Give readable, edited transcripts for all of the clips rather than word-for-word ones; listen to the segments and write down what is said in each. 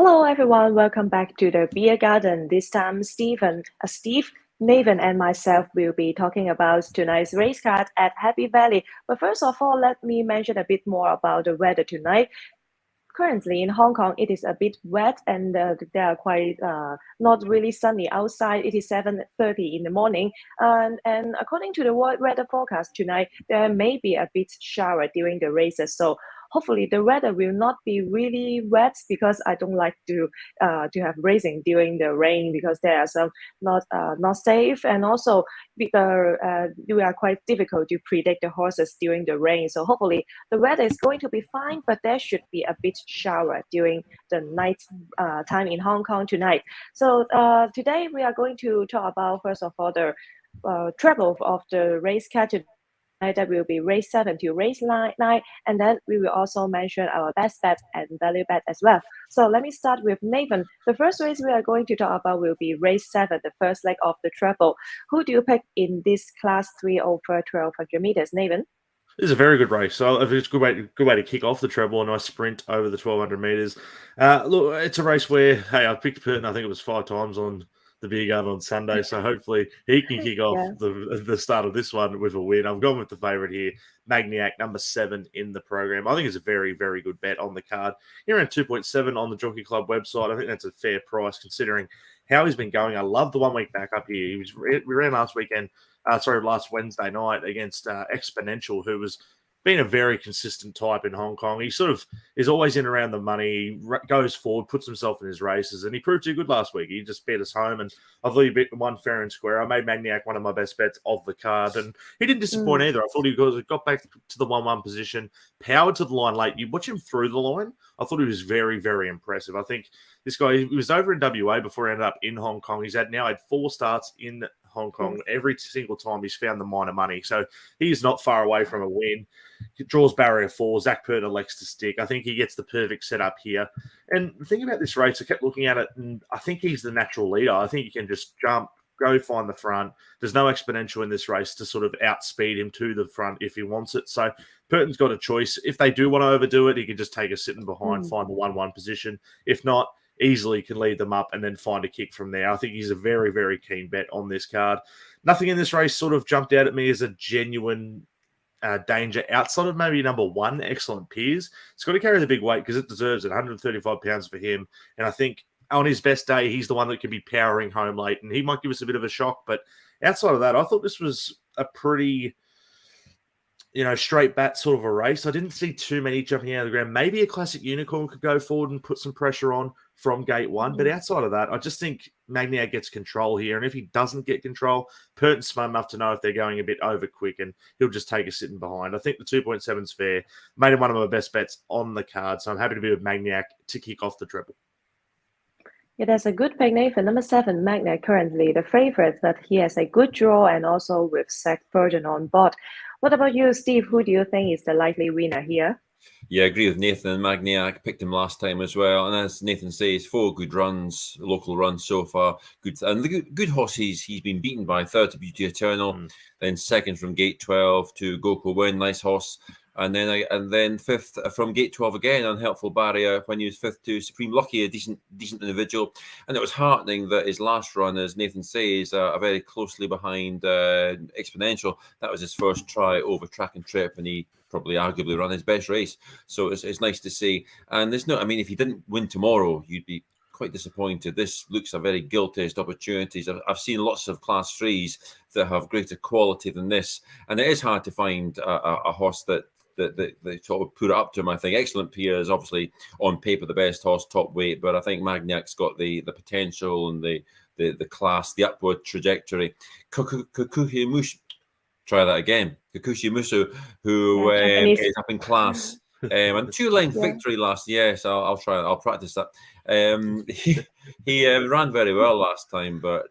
Hello, everyone. Welcome back to the Beer Garden. This time, Steve, Nathan, and myself will be talking about tonight's race card at Happy Valley. But first of all, let me mention a bit more about the weather tonight. Currently in Hong Kong, it is a bit wet and they are quite not really sunny outside. It is 7:30 in the morning, and according to the weather forecast tonight, there may be a bit shower during the races. So hopefully the weather will not be really wet because I don't like to have racing during the rain because there are some not safe, and also we are quite difficult to predict the horses during the rain. So hopefully the weather is going to be fine, but there should be a bit shower during the night time in Hong Kong tonight. So today we are going to talk about first of all the treble of the race schedule. That will be race 7 to race 9, and then we will also mention our best bet and value bet as well. So let me start with Nathan. The first race we are going to talk about will be race 7, the first leg of the treble. Who do you pick in this class 3 over 1200 meters, Nathan? This is a very good race. So it's a good way to kick off the treble. A nice sprint over the 1200 meters. Look, it's a race where I picked Purton. I think it was 5 times on the beer garden on Sunday. So hopefully he can kick off Yeah. the start of this one with a win. I've gone with the favourite here, Magniac, number 7 in the program. I think it's a very, very good bet on the card. Here around 2.7 on the Jockey Club website. I think that's a fair price considering how he's been going. I love the 1 week back up here. We ran last weekend. Last Wednesday night against Exponential, who was been a very consistent type in Hong Kong. He sort of is always in around the money, goes forward, puts himself in his races, and he proved too good last week. He just beat us home, and I thought he beat one fair and square. I made Magniac one of my best bets of the card, and he didn't disappoint either. I thought he got back to the 1-1 position, powered to the line late. You watch him through the line, I thought he was very, very impressive. I think this guy, he was over in WA before he ended up in Hong Kong. He's now had 4 starts in Hong Kong. Every single time he's found the minor money. So he's not far away from a win. He draws barrier 4. Zach Purton elects to stick. I think he gets the perfect setup here. And the thing about this race, I kept looking at it, and I think he's the natural leader. I think he can just jump, go find the front. There's no exponential in this race to sort of outspeed him to the front if he wants it. So Purton's got a choice. If they do want to overdo it, he can just take a sitting behind, find the 1-1 position. If not, easily can lead them up and then find a kick from there. I think he's a very, very keen bet on this card. Nothing in this race sort of jumped out at me as a genuine danger outside of maybe number 1, Excellent Peers. It's got to carry the big weight because it deserves it. 135 pounds for him. And I think on his best day, he's the one that could be powering home late, and he might give us a bit of a shock. But outside of that, I thought this was a pretty straight bat sort of a race. I didn't see too many jumping out of the ground. Maybe a classic unicorn could go forward and put some pressure on from gate 1. But outside of that, I just think Magniac gets control here. And if he doesn't get control, Purton's smart enough to know if they're going a bit over quick, and he'll just take a sitting behind. I think the 2.7 is fair. Made him one of my best bets on the card. So I'm happy to be with Magniac to kick off the treble. Yeah, that's a good pick, Nathan. Number 7, Magnet, currently the favorite, but he has a good draw and also with Zach Purton on board. What about you, Steve? Who do you think is the likely winner here? Yeah, I agree with Nathan and Magniac. Picked him last time as well. And as Nathan says, 4 good runs, local runs so far. Good, and the good horses he's been beaten by. Third to Beauty Eternal, then second from Gate 12 to Goko Win, nice horse. And then fifth from Gate 12 again, Unhelpful Barrier, when he was fifth to Supreme Lucky, a decent individual. And it was heartening that his last run, as Nathan says, are very closely behind Exponential. That was his first try over track and trip, and he probably arguably run his best race. So it's nice to see. And there's no, I mean, if he didn't win tomorrow, you'd be quite disappointed. This looks a very gilt-edged opportunities. I've seen lots of class 3s that have greater quality than this, and it is hard to find a horse that they sort of put it up to him. I think Excellent Peer is obviously on paper the best horse, top weight, but I think Magniac's got the potential and the class, the upward trajectory. Kukuhi Mush, try that again. Kukushi Musu, who is up in class. And 2-length victory last year, so I'll try. I'll practice that. He ran very well last time, but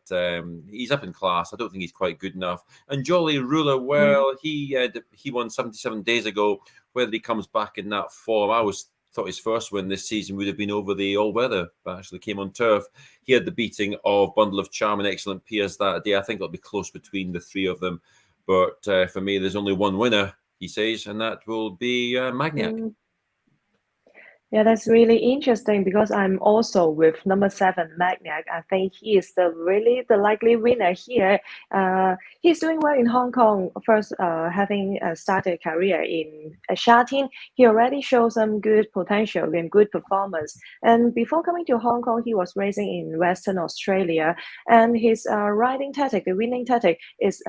he's up in class. I don't think he's quite good enough. And Jolly Ruler, well, he won 77 days ago. Whether he comes back in that form, I thought his first win this season would have been over the all weather, but actually came on turf. He had the beating of Bundle of Charm and Excellent Peers that day. I think it'll be close between the 3 of them, but for me, there's only one winner, he says, and that will be Magniac. Yeah, that's really interesting because I'm also with number seven, Magnac. I think he is the likely winner here. He's doing well in Hong Kong. First, having started a career in Charene, he already showed some good potential and good performance. And before coming to Hong Kong, he was racing in Western Australia, and his riding tactic, the winning tactic, is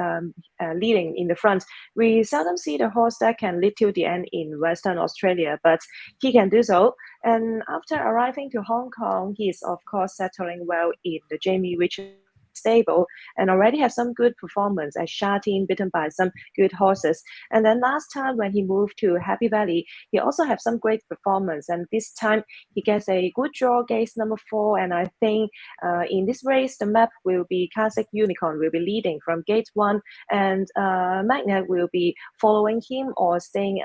leading in the front. We seldom see the horse that can lead till the end in Western Australia, but he can do so. And after arriving to Hong Kong, he is of course settling well in the Jamie Richard stable and already have some good performance as Sha-Tin beaten by some good horses. And then last time when he moved to Happy Valley, he also have some great performance. And this time he gets a good draw against number 4. And I think in this race, the map will be Classic Unicorn will be leading from gate 1, and Magnet will be following him or staying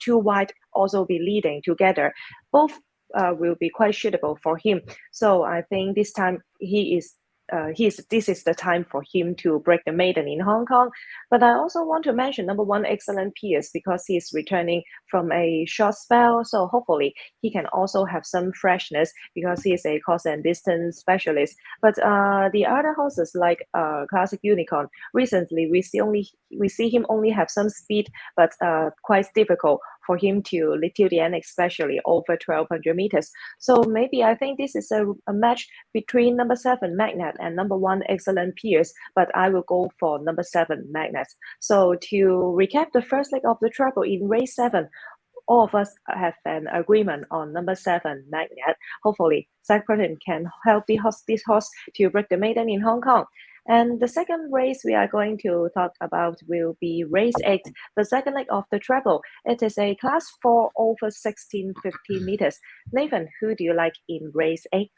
too wide, also be leading together. Both will be quite suitable for him. So I think this time this is the time for him to break the maiden in Hong Kong. But I also want to mention number 1, Excellent Pierce, because he's returning from a short spell. So hopefully he can also have some freshness because he is a course and distance specialist. But the other horses like Classic Unicorn, recently we see him only have some speed, but quite difficult for him to lead till the end, especially over 1200 meters. So maybe I think this is a match between number 7, Magnet, and number 1, Excellent Pierce, but I will go for number 7, Magnet. So to recap the first leg of the treble in race 7, all of us have an agreement on number 7, Magnet. Hopefully, Zach Burton can help this horse to break the maiden in Hong Kong. And the second race we are going to talk about will be race 8, the second leg of the treble. It is a class 4 over 1650 meters. Nathan, who do you like in race 8?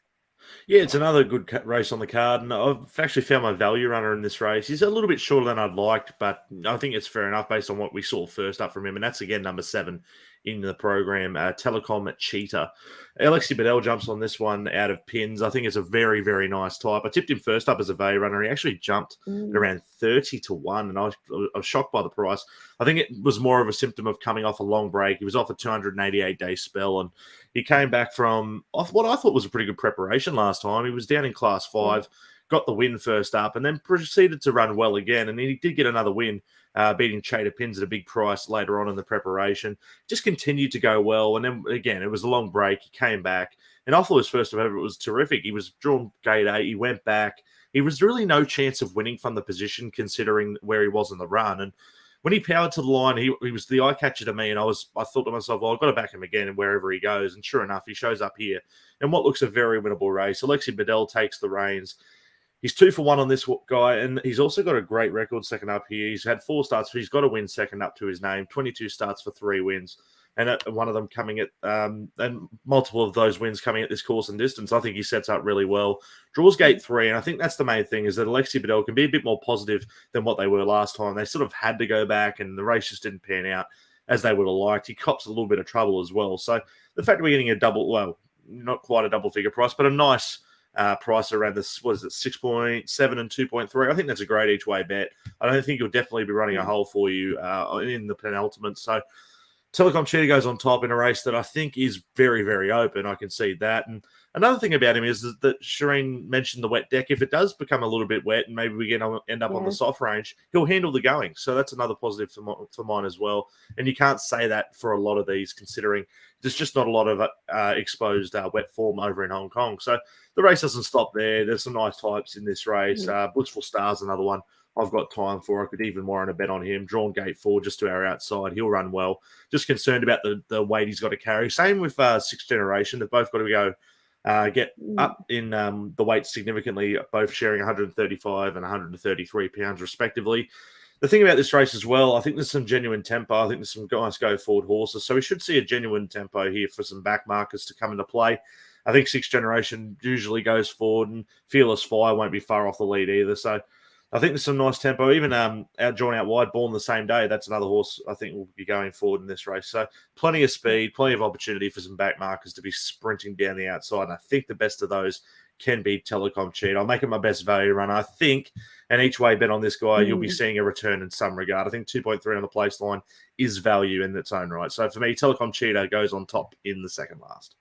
Yeah, it's another good race on the card, and I've actually found my value runner in this race. He's a little bit shorter than I'd liked, but I think it's fair enough based on what we saw first up from him, and that's again number 7 in the program, Telecom Cheetah. Alexi Bedell jumps on this one out of pins. I think it's a very, very nice type. I tipped him first up as a value runner. He actually jumped at around 30 to 1, and I was shocked by the price. I think it was more of a symptom of coming off a long break. He was off a 288-day spell, and he came back from off what I thought was a pretty good preparation last time. He was down in class 5, got the win first up, and then proceeded to run well again. And he did get another win, beating Chater Pins at a big price later on in the preparation. Just continued to go well. And then again, it was a long break. He came back. And I thought his first ever was terrific. He was drawn gate 8. He went back. He was really no chance of winning from the position considering where he was in the run. And when he powered to the line, he was the eye catcher to me, and I thought to myself, well, I've got to back him again and wherever he goes. And sure enough, he shows up here in what looks a very winnable race. Alexi Bedell takes the reins. He's 2 for 1 on this guy, and he's also got a great record second up here. He's had 4 starts, but he's got a win second up to his name, 22 starts for 3 wins. And one of them coming at, and multiple of those wins coming at this course and distance. I think he sets up really well. Draws gate 3, and I think that's the main thing, is that Alexi Bedell can be a bit more positive than what they were last time. They sort of had to go back, and the race just didn't pan out as they would have liked. He cops a little bit of trouble as well. So the fact that we're getting a double, well, not quite a double figure price, but a nice price around this, what is it, 6.7 and 2.3. I think that's a great each way bet. I don't think he'll definitely be running a hole for you in the penultimate. So Telecom Cheetah goes on top in a race that I think is very, very open. I can see that. And another thing about him is that Charene mentioned the wet deck. If it does become a little bit wet and maybe we end up on the soft range, he'll handle the going. So that's another positive for mine as well. And you can't say that for a lot of these, considering there's just not a lot of exposed wet form over in Hong Kong. So the race doesn't stop there. There's some nice types in this race. Blissful Star's another one I've got time for. I could even warrant a bet on him. Drawn gate 4 just to our outside. He'll run well. Just concerned about the weight he's got to carry. Same with Sixth Generation. They've both got to go get up in the weight significantly, both sharing 135 and 133 pounds respectively. The thing about this race as well, I think there's some genuine tempo. I think there's some nice go-forward horses. So we should see a genuine tempo here for some back markers to come into play. I think Sixth Generation usually goes forward, and Fearless Fire won't be far off the lead either. So I think there's some nice tempo. Even drawn out wide, born the same day. That's another horse I think will be going forward in this race. So plenty of speed, plenty of opportunity for some back markers to be sprinting down the outside. And I think the best of those can be Telecom Cheat. I'll make it my best value run. I think, and each way bet on this guy, you'll be seeing a return in some regard. I think 2.3 on the place line is value in its own right. So for me, Telecom Cheetah goes on top in the second last.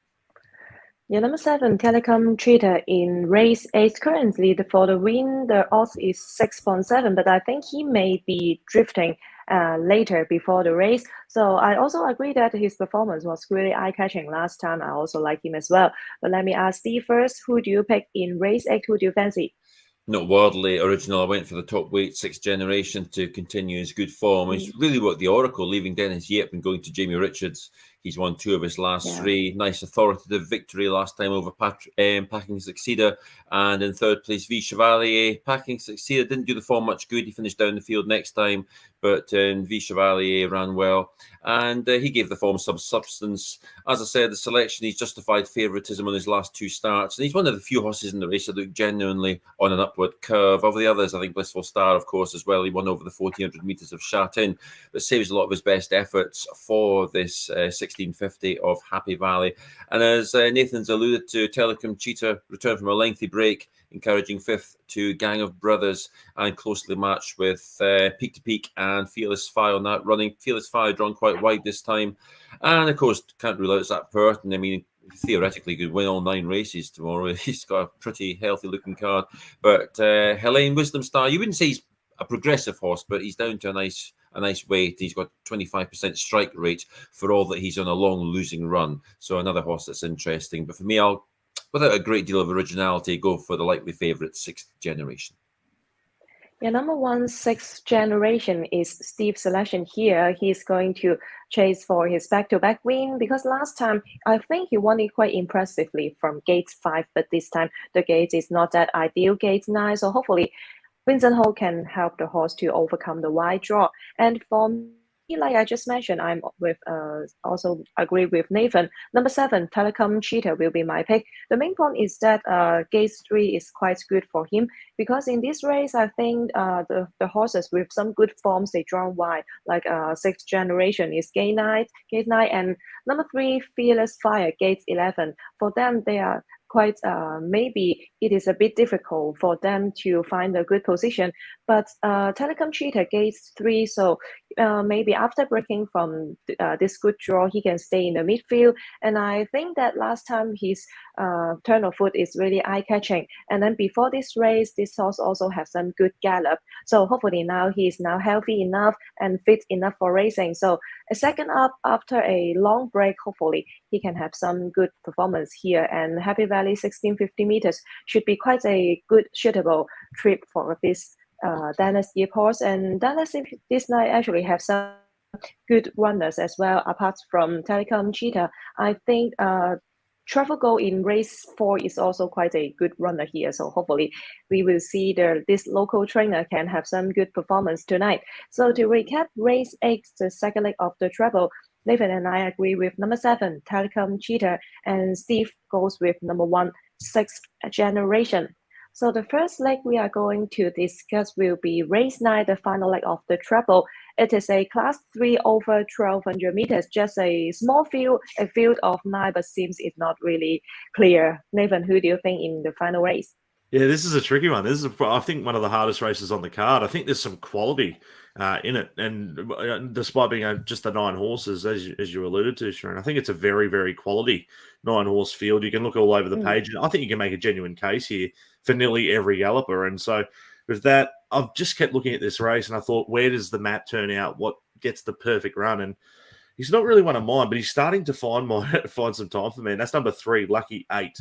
Yeah, number 7, Telecom Cheetah in race 8. Currently, for the win, the odds is 6.7, but I think he may be drifting later before the race. So I also agree that his performance was really eye-catching last time. I also like him as well. But let me ask Steve first, who do you pick in race 8? Who do you fancy? Not wildly original. I went for the top weight, 6th generation, to continue his good form. He's really worked the oracle, leaving Dennis Yip and going to Jamie Richards. He's won 2 of his last 3. Nice authoritative victory last time over Packing Succeeder. And in 3rd place, V Chevalier. Packing Succeeder didn't do the form much good. He finished down the field next time. But V Chevalier ran well. And he gave the form some substance. As I said, the selection, he's justified favouritism on his last 2 starts. And he's one of the few horses in the race that look genuinely on an upward curve. Of the others, I think Blissful Star, of course, as well. He won over the 1400 metres of Charene, but saves a lot of his best efforts for this 1650 of Happy Valley. And as Nathan's alluded to, Telecom Cheetah returned from a lengthy break, encouraging 5th to Gang of Brothers, and closely matched with Peak to Peak and Fearless Fire on that running. Fearless Fire drawn quite wide this time. And of course, can't rule out Zach Burton. I mean, theoretically could win all 9 races tomorrow. He's got a pretty healthy looking card. But Helene Wisdom Star, you wouldn't say he's a progressive horse, but he's down to a nice weight. He's got 25% strike rate for all that he's on a long losing run. So another horse that's interesting. But for me, I'll, without a great deal of originality, go for the likely favourite, 6th generation. Yeah, number 1, 6th generation is Steve's selection here. He's going to chase for his back-to-back win because last time I think he won it quite impressively from gate 5, but this time the gate is not that ideal, gate 9. So hopefully Vincent Ho can help the horse to overcome the wide draw. And for me, like I just mentioned, I'm with also agree with Nathan. Number 7, Telecom Cheetah will be my pick. The main point is that gate 3 is quite good for him because in this race, I think the horses with some good forms, they draw wide. Like 6th generation is gate 9, and number 3, Fearless Fire, gate 11. For them, they are quite maybe it is a bit difficult for them to find a good position, but Telecom Cheetah gate 3, so maybe after breaking from this good draw, he can stay in the midfield. And I think that last time his turn of foot is really eye-catching. And then before this race, this horse also has some good gallop. So hopefully now he is now healthy enough and fit enough for racing. So a second up after a long break, hopefully he can have some good performance here. And Happy Valley 1650 meters should be quite a good suitable trip for this Dennis Yip horse. And Dennis Yip this night actually have some good runners as well, apart from Telecom Cheetah. I think Travel Gold in race 4 is also quite a good runner here. So hopefully we will see this local trainer can have some good performance tonight. So to recap, race 8, the second leg of the treble, Nathan and I agree with number 7, Telecom Cheetah, and Steve goes with number 1, 6th generation. So the first leg we are going to discuss will be race 9, the final leg of the treble. It is a class 3 over 1200 meters, just a small field, a field of 9, but seems it's not really clear. Nathan, who do you think in the final race? Yeah, this is a tricky one. This is, I think, one of the hardest races on the card. I think there's some quality in it, and despite being just the 9 horses, as you alluded to, Charene, I think it's a very, very quality 9-horse field. You can look all over the page, and I think you can make a genuine case here for nearly every galloper. And so, with that, I've just kept looking at this race, and I thought, where does the map turn out? What gets the perfect run? And he's not really one of mine, but he's starting to find some time for me. And that's number 3, Lucky 8.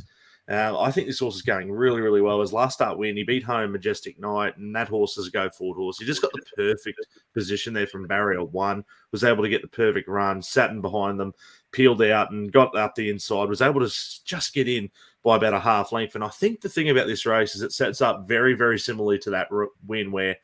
I think this horse is going really, really well. His last start win, he beat home Majestic Knight, and that horse is a go-forward horse. He just got the perfect position there from barrier 1, was able to get the perfect run, sat in behind them, peeled out and got up the inside, was able to just get in by about a half length. And I think the thing about this race is it sets up very, very similarly to that win where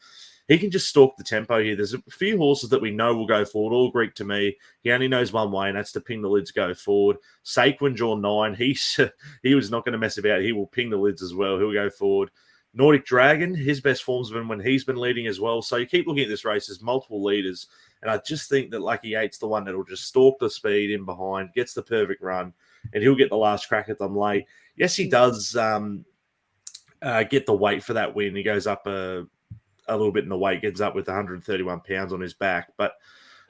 he can just stalk the tempo here. There's a few horses that we know will go forward, all Greek to me. He only knows one way, and that's to ping the lids, go forward. Saquon draw 9. He was not going to mess about. He will ping the lids as well. He'll go forward. Nordic Dragon, his best form's been when he's been leading as well. So you keep looking at this race, there's multiple leaders. And I just think that Lucky 8's the one that'll just stalk the speed in behind, gets the perfect run, and he'll get the last crack at them late. Yes, he does get the weight for that win. He goes up a little bit in the weight, gets up with 131 pounds on his back. But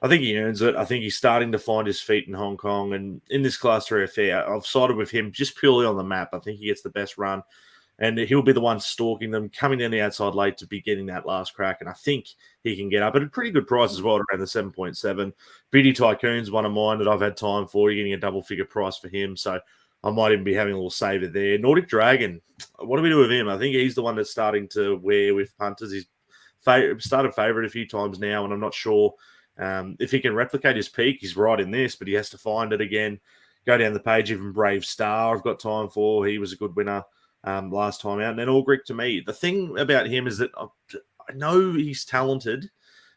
I think he earns it. I think he's starting to find his feet in Hong Kong. And in this Class 3 affair, I've sided with him just purely on the map. I think he gets the best run. And he'll be the one stalking them, coming down the outside late to be getting that last crack. And I think he can get up at a pretty good price as well, around the 7.7. Beauty Tycoon's one of mine that I've had time for. You're getting a double-figure price for him. So I might even be having a little saver there. Nordic Dragon, what do we do with him? I think he's the one that's starting to wear with punters. He's started favourite a few times now, and I'm not sure if he can replicate his peak. He's right in this, but he has to find it again. Go down the page, even Brave Star I've got time for. He was a good winner last time out. And then All Greek to me. The thing about him is that I know he's talented,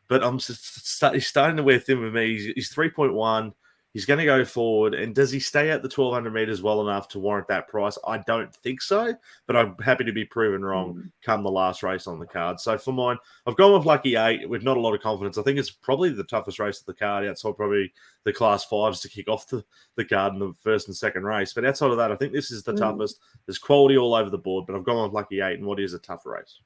but he's starting to wear thin with me. He's 3.1. He's going to go forward. And does he stay at the 1,200 metres well enough to warrant that price? I don't think so, but I'm happy to be proven wrong come the last race on the card. So for mine, I've gone with Lucky 8 with not a lot of confidence. I think it's probably the toughest race of the card outside probably the Class 5s to kick off the card in the first and second race. But outside of that, I think this is the toughest. There's quality all over the board, but I've gone with Lucky 8 and what is a tough race.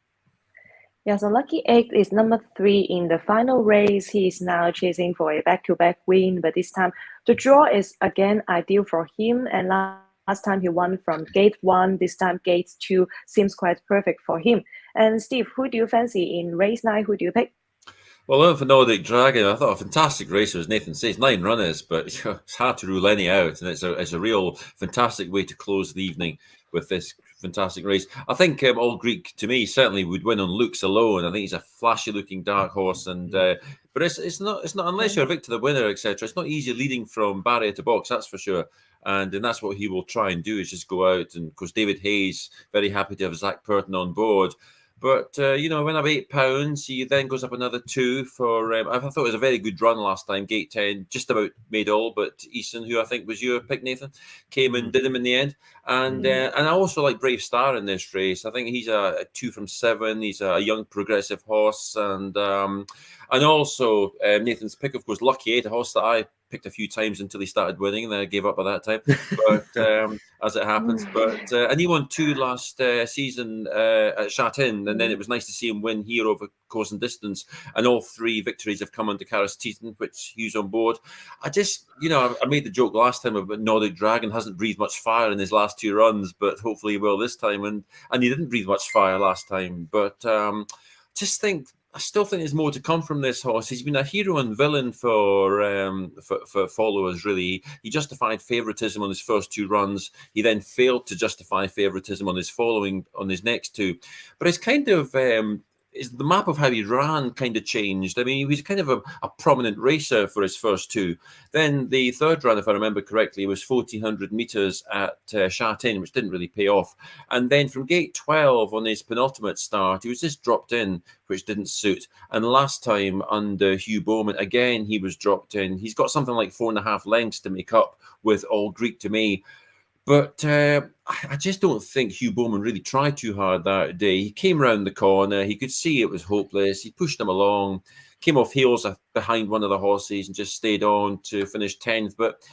Yeah, so Lucky 8 is number 3 in the final race. He is now chasing for a back-to-back win, but this time the draw is again ideal for him. And last time he won from gate 1, this time gate 2 seems quite perfect for him. And Steve, who do you fancy in race 9? Who do you pick? Well, I went for Nordic Dragon. I thought a fantastic race was Nathan says 9 runners, but it's hard to rule any out, and it's a real fantastic way to close the evening with this fantastic race. I think All Greek to me certainly would win on looks alone. I think he's a flashy looking dark horse, and but it's not unless you're a victor, the winner, etc. It's not easy leading from barrier to box, that's for sure. And that's what he will try and do, is just go out. And of course, David Hayes very happy to have Zach Purton on board. But, when I'm £8, he then goes up another 2 for, I thought it was a very good run last time, gate 10, just about made all, but Easton, who I think was your pick, Nathan, came and did him in the end. And I also like Brave Star in this race. I think he's a 2 from 7. He's a young progressive horse. And also Nathan's pick, of course, Lucky 8, a horse that I picked a few times until he started winning, and then I gave up by that time. But as it happens, and he won 2 last season at Charene, and then it was nice to see him win here over course and distance. And all 3 victories have come under Karis Teaton, which he's on board. I just, I made the joke last time about Nordic Dragon hasn't breathed much fire in his last 2 runs, but hopefully he will this time. And he didn't breathe much fire last time, but I still think there's more to come from this horse. He's been a hero and villain for followers, really. He justified favouritism on his first 2 runs. He then failed to justify favouritism on his next 2. But it's kind of the map of how he ran kind of changed. I mean, he was kind of a prominent racer for his first 2. Then the third run, if I remember correctly, was 1,400 metres at Charene, which didn't really pay off. And then from gate 12 on his penultimate start, he was just dropped in, which didn't suit. And last time under Hugh Bowman, again, he was dropped in. He's got something like 4.5 lengths to make up with All Greek to me. But I just don't think Hugh Bowman really tried too hard that day. He came round the corner. He could see it was hopeless. He pushed him along, came off heels behind one of the horses and just stayed on to finish 10th. But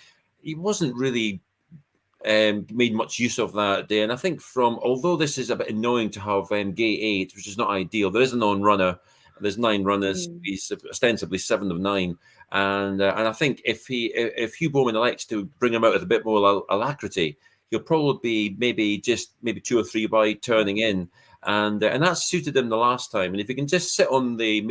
he wasn't really made much use of that day. And I think although this is a bit annoying to have gate 8, which is not ideal, there is a non-runner. There's 9 runners. He's ostensibly 7 of 9. And I think if Hugh Bowman elects to bring him out with a bit more alacrity, he'll probably be maybe 2 or 3 wide turning in, and that suited him the last time. And if he can just sit on the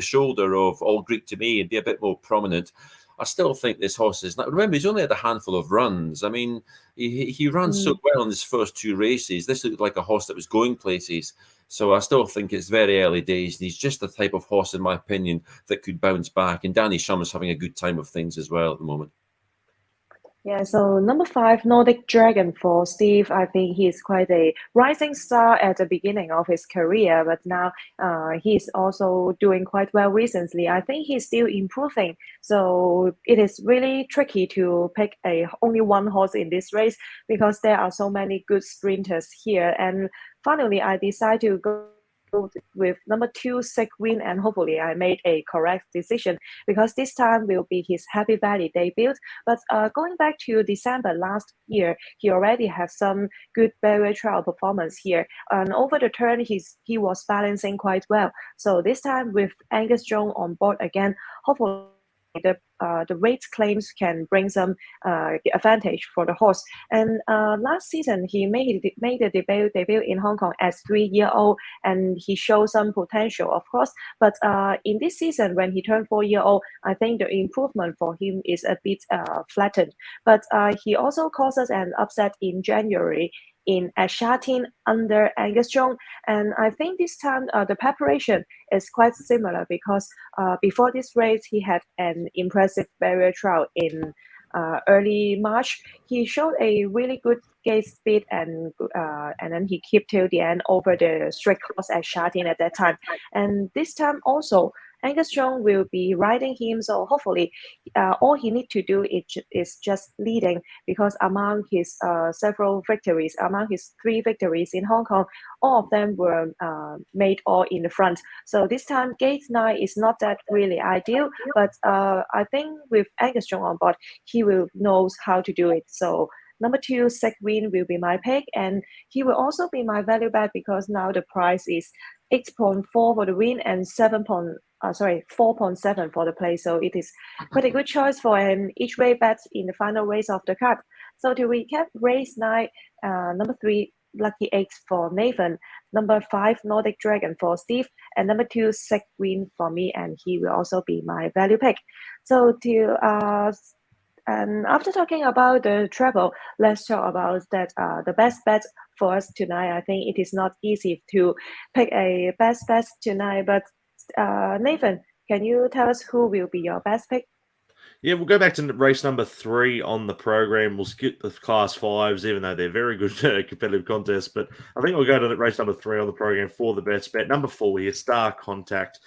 shoulder of All Greek to me and be a bit more prominent, I still think this horse is not. Remember, he's only had a handful of runs. I mean, he ran so well in his first 2 races. This looked like a horse that was going places. So I still think it's very early days. He's just the type of horse, in my opinion, that could bounce back. And Danny Shum is having a good time of things as well at the moment. Yeah, so number 5, Nordic Dragon for Steve. I think he's quite a rising star at the beginning of his career, but now he's also doing quite well recently. I think he's still improving, so it is really tricky to pick a only one horse in this race because there are so many good sprinters here. And finally, I decided to go with number 2, Sick Win, and hopefully I made a correct decision because this time will be his Happy Valley debut. But going back to December last year, he already had some good barrier trial performance here. And over the turn, he was balancing quite well. So this time with Angus Jones on board again, hopefully the weight claims can bring some advantage for the horse. And last season, he made a debut in Hong Kong as 3-year-old, and he showed some potential, of course. But in this season, when he turned 4-year-old, I think the improvement for him is a bit flattened. But he also caused us an upset in January at Charene under Angus Jones. And I think this time the preparation is quite similar because before this race, he had an impressive barrier trial in early March. He showed a really good gate speed and then he kept till the end over the straight course at Charene at that time. And this time also, Angus Jones will be riding him, so hopefully all he need to do is just leading because among his several victories, among his 3 victories in Hong Kong, all of them were made all in the front. So this time gate 9 is not that really ideal, but I think with Angus Jones on board, he will knows how to do it. So number 2, Sick Win will be my pick, and he will also be my value bet because now the price is 8.4 for the win and 4.7 for the play. So it is quite a good choice for an each way bet in the final race of the card. So to recap, race 9, number 3, Lucky 8 for Nathan, number 5, Nordic Dragon for Steve, and number 2, Sick Win for me, and he will also be my value pick. So and after talking about the travel, let's talk about that the best bet for us tonight. I think it is not easy to pick a best bet tonight, but Nathan, can you tell us who will be your best pick? Yeah, we'll go back to race number 3 on the program. We'll skip the class 5s, even though they're very good competitive contests. But I think we'll go to race number 3 on the program for the best bet. Number 4 here, Star Contact.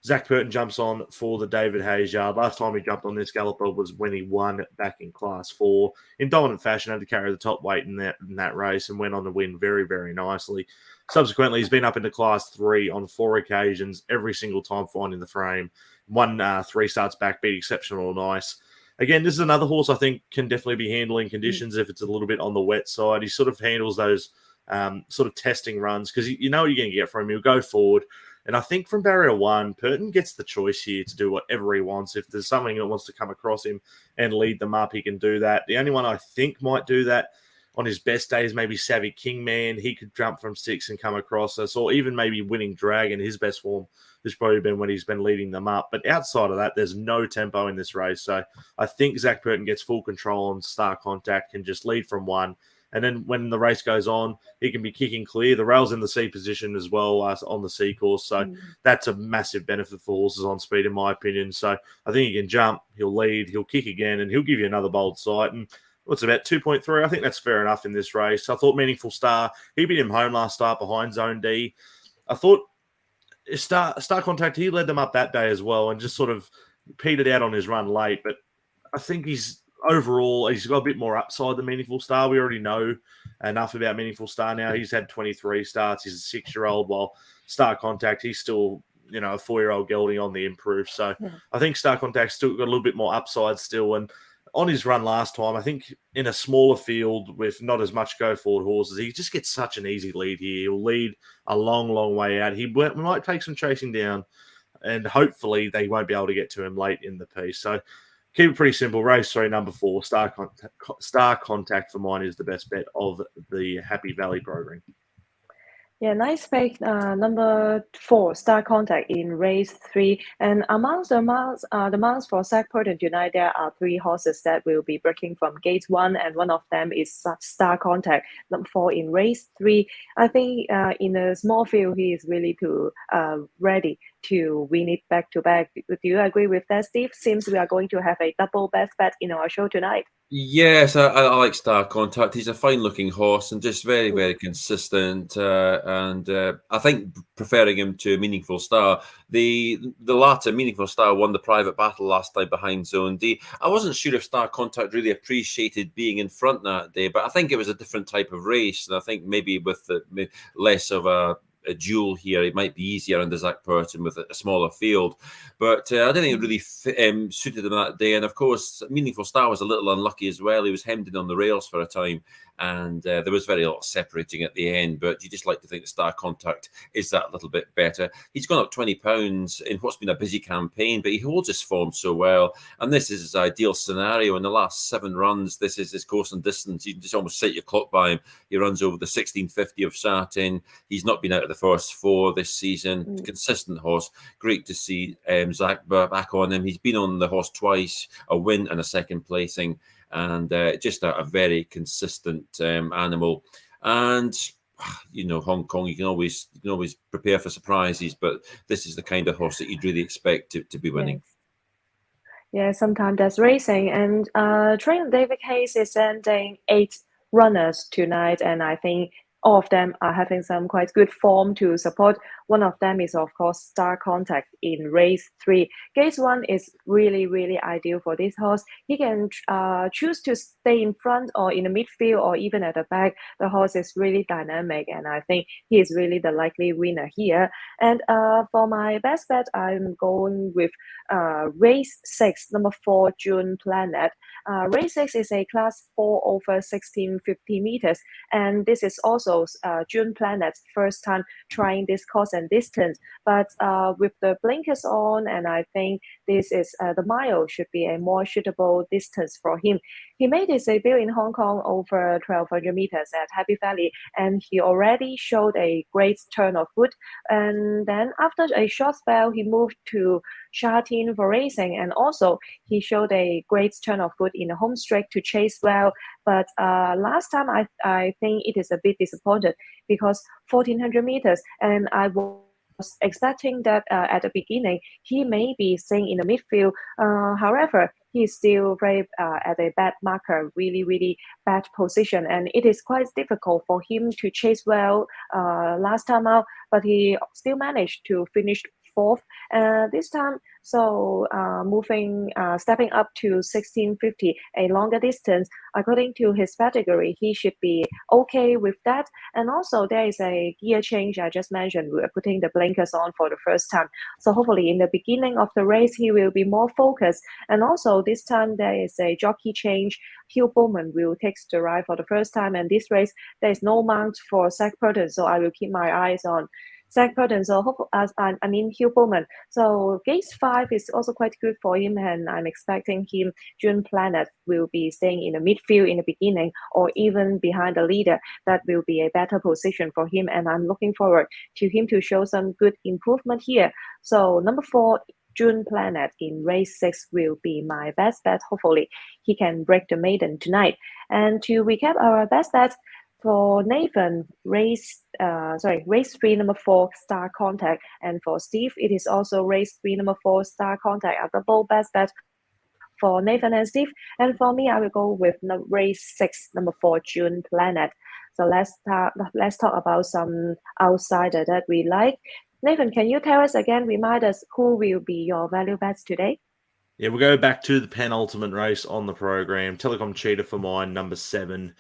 Zach Purton jumps on for the David Hayes yard. Last time he jumped on this galloper was when he won back in class 4. In dominant fashion, had to carry the top weight in that race and went on to win very, very nicely. Subsequently, he's been up into class 3 on 4 occasions, every single time finding the frame. Won 3 starts back, beat Exceptional Nice. Again, this is another horse I think can definitely be handling conditions if it's a little bit on the wet side. He sort of handles those sort of testing runs because you know what you're going to get from him. He'll go forward. And I think from barrier 1, Purton gets the choice here to do whatever he wants. If there's something that wants to come across him and lead them up, he can do that. The only one I think might do that on his best days, maybe Savvy Kingman. He could jump from 6 and come across us, or even maybe Winning Dragon. His best form has probably been when he's been leading them up. But outside of that, there's no tempo in this race. So I think Zach Purton gets full control on Star Contact, can just lead from 1. And then when the race goes on, he can be kicking clear. The rail's in the C position as well on the C course. So that's a massive benefit for horses on speed, in my opinion. So I think he can jump, he'll lead, he'll kick again, and he'll give you another bold sight. And what's about 2.3? I think that's fair enough in this race. I thought Meaningful Star, he beat him home last start behind Zone D. I thought Star Contact, he led them up that day as well and just sort of petered out on his run late. But I think he's got a bit more upside than Meaningful Star. We already know enough about Meaningful Star now. He's had 23 starts. He's a 6-year-old, while Star Contact, he's still, a 4-year-old gelding on the improve. So I think Star Contact's still got a little bit more upside still. And on his run last time, I think in a smaller field with not as much go-forward horses, he just gets such an easy lead here. He'll lead a long, long way out. He might take some chasing down, and hopefully they won't be able to get to him late in the piece. So keep it pretty simple. Race 3, number 4, Star Contact for mine is the best bet of the Happy Valley program. Yeah, nice pick. Number 4, Star Contact in race 3. And amongst the mounts for Zach Purton tonight, there are 3 horses that will be breaking from gate 1, and one of them is Star Contact, number 4 in race 3. I think in a small field, he is really ready to win it back to back. Do you agree with that, Steve? Seems we are going to have a double best bet in our show tonight. Yes, I like Star Contact. He's a fine-looking horse and just very, very consistent. And I think preferring him to Meaningful Star, the latter, Meaningful Star, won the private battle last time behind Zone D. I wasn't sure if Star Contact really appreciated being in front that day, but I think it was a different type of race, and I think maybe with the less of a duel here, it might be easier under Zach Purton with a smaller field. But I don't think it really suited him that day. And of course, Meaningful Star was a little unlucky as well. He was hemmed in on the rails for a time, and there was very little separating at the end. But you just like to think the Star Contact is that little bit better. He's gone up 20 pounds in what's been a busy campaign, but he holds his form so well. And this is his ideal scenario. In the last 7 runs, this is his course and distance. You can just almost set your clock by him. He runs over the 1650 of Charene. He's not been out of the first 4 this season. Consistent horse. Great to see Zach back on him. He's been on the horse twice, a win and a second placing, and just a very consistent animal. And Hong Kong, you can always prepare for surprises, but this is the kind of horse that you'd really expect to be winning. Yeah, sometimes that's racing. And trainer David Hayes is sending 8 runners tonight, and I think all of them are having some quite good form to support. One of them is, of course, Star Contact in race 3. Gate 1 is really, really ideal for this horse. He can choose to stay in front or in the midfield or even at the back. The horse is really dynamic, and I think he is really the likely winner here. And for my best bet, I'm going with race 6, number 4, June Planet. Race 6 is a class 4 over 1650 meters, and this is also June Planet's first time trying this course and distance. But with the blinkers on, and I think this is the mile should be a more suitable distance for him. He made his debut in Hong Kong over 1200 meters at Happy Valley, and he already showed a great turn of foot. And then after a short spell, he moved to Charene for racing, and also he showed a great turn of foot in the home straight to chase well. But last time I think it is a bit disappointed because 1400 meters, and I was expecting that at the beginning he may be staying in the midfield. However, he's still very at a bad marker, really bad position, and it is quite difficult for him to chase well last time out, but he still managed to finish 4th this time. So stepping up to 1650, a longer distance, according to his pedigree, he should be okay with that. And also there is a gear change I just mentioned. We're putting the blinkers on for the first time. So hopefully in the beginning of the race, he will be more focused. And also this time there is a jockey change. Hugh Bowman will take the ride for the first time. And this race, there is no mount for Zach Purton. So I will keep my eyes on Zach Purton, Hugh Bowman. So gate 5 is also quite good for him, and I'm expecting him, June Planet, will be staying in the midfield in the beginning or even behind the leader. That will be a better position for him, and I'm looking forward to him to show some good improvement here. So number 4, June Planet in race 6 will be my best bet. Hopefully he can break the maiden tonight. And to recap our best bets, for Nathan, race 3, number 4, Star Contact. And for Steve, it is also race 3, number 4, Star Contact. A double best bet for Nathan and Steve. And for me, I will go with race 6, number 4, June Planet. So let's talk about some outsider that we like. Nathan, can you tell us again, remind us who will be your value bets today? Yeah, we'll go back to the penultimate race on the program. Telecom Cheetah for mine, number 7.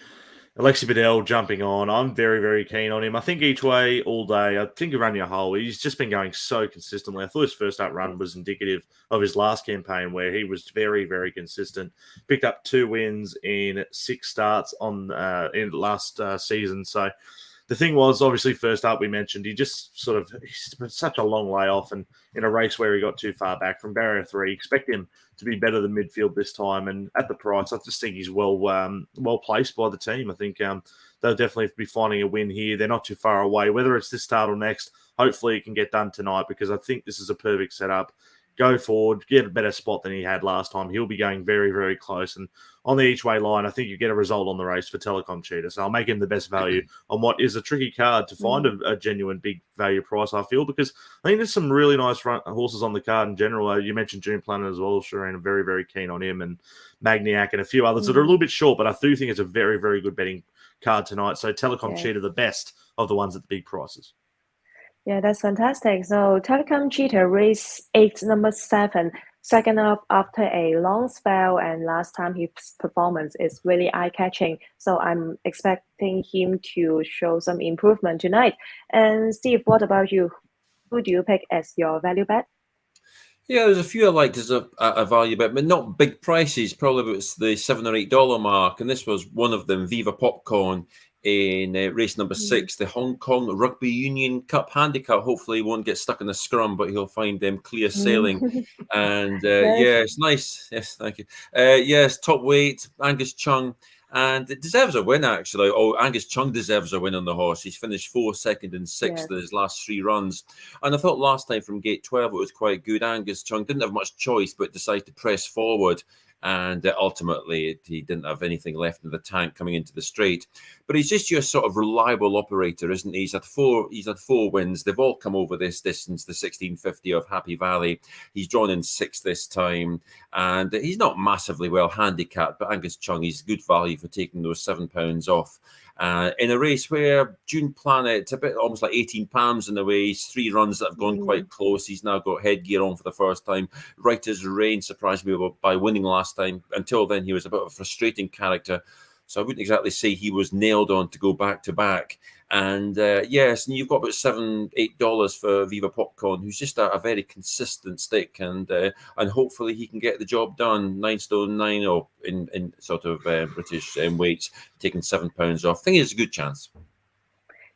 Alexi Bedell jumping on. I'm very, very keen on him. I think each way, all day. I think you run your whole. He's just been going so consistently. I thought his first up run was indicative of his last campaign where he was very, very consistent. Picked up 2 wins in 6 starts in last season. So the thing was, obviously, first up, we mentioned, he's been such a long way off, and in a race where he got too far back from barrier 3, expect him to be better than midfield this time. And at the price, I just think he's well placed by the team. I think they'll definitely be finding a win here. They're not too far away. Whether it's this start or next, hopefully it can get done tonight, because I think this is a perfect setup. go forward, get a better spot than he had last time. He'll be going very, very close. And on the each-way line, I think you get a result on the race for Telecom Cheetah. So I'll make him the best value on what is a tricky card to find a genuine big value price, I feel, because I think there's some really nice horses on the card in general. You mentioned June Planet as well, Charene. I'm very, very keen on him, and Magniac and a few others that are a little bit short, but I do think it's a very, very good betting card tonight. So Telecom Cheetah, the best of the ones at the big prices. Yeah, that's fantastic. So Telecom Cheetah race 8, number 7, second up after a long spell, and last time his performance is really eye-catching. So I'm expecting him to show some improvement tonight. And Steve, what about you? Who do you pick as your value bet? Yeah, there's a few I liked as a value bet, but not big prices. Probably it's the $7 or $8 mark, and this was one of them. Viva Popcorn in race number 6, the Hong Kong Rugby Union Cup Handicap. Hopefully he won't get stuck in the scrum, but he'll find them clear sailing. And yeah, it's nice. Yes, thank you. Yes, top weight, Angus Chung. And it deserves a win, actually. Oh, Angus Chung deserves a win on the horse. He's finished 4th, 2nd, and 6th in his last 3 runs. And I thought last time from gate 12 it was quite good. Angus Chung didn't have much choice, but decided to press forward. And ultimately, he didn't have anything left in the tank coming into the straight. But he's just your sort of reliable operator, isn't he? He's had 4 wins. They've all come over this distance, the 1650 of Happy Valley. He's drawn in 6th this time. And he's not massively well handicapped, but Angus Chung, he's good value for taking those £7 off. In a race where June Planet, it's a bit almost like 18 pounds in the way. He's 3 runs that have gone quite close. He's now got headgear on for the first time. Writer's Reign surprised me by winning last time. Until then, he was a bit of a frustrating character. So I wouldn't exactly say he was nailed on to go back to back. And yes, and you've got about $7, $8 for Viva Popcorn, who's just a very consistent stick, and hopefully he can get the job done. 9 stone 9, or in sort of British weights, taking £7 off. I think it's a good chance.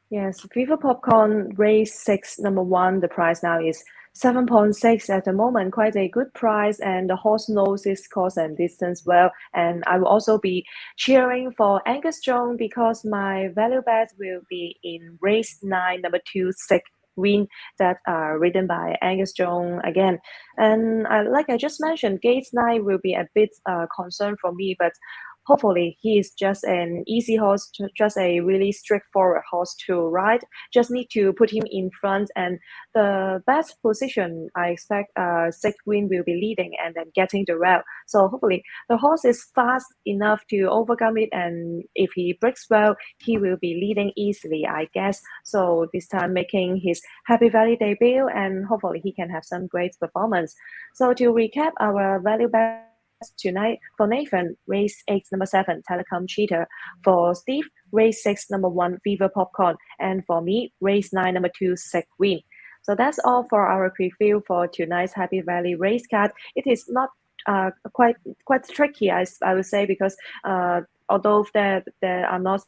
Yes, Viva Popcorn race 6, number 1. The price now is 7.6 at the moment, quite a good price, and the horse knows his course and distance well. And I will also be cheering for Angus Chung because my value bet will be in race 9, number 2, Sick Win, that are ridden by Angus Chung again. And like I just mentioned, gate 9 will be a bit concern for me, but hopefully he is just an easy horse, just a really straightforward horse to ride. Just need to put him in front, and the best position I expect Sick Win will be leading and then getting the rail. So hopefully the horse is fast enough to overcome it, and if he breaks well, he will be leading easily, I guess. So this time making his Happy Valley debut, and hopefully he can have some great performance. So to recap our value bet tonight, for Nathan, race 8, number 7, Telecom Cheetah. For Steve, race 6, number 1, Viva Popcorn. And for me, race 9, number 2, Sick Win. So that's all for our preview for tonight's Happy Valley race card. It is not quite tricky, I would say, because although there are not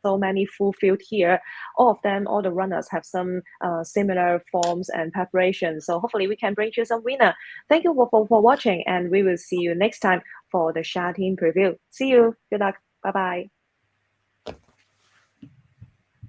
so many full field here, all the runners have some similar forms and preparations. So hopefully we can bring you some winner. Thank you for watching, and we will see you next time for the Charene preview. See you. Good luck. Bye-bye.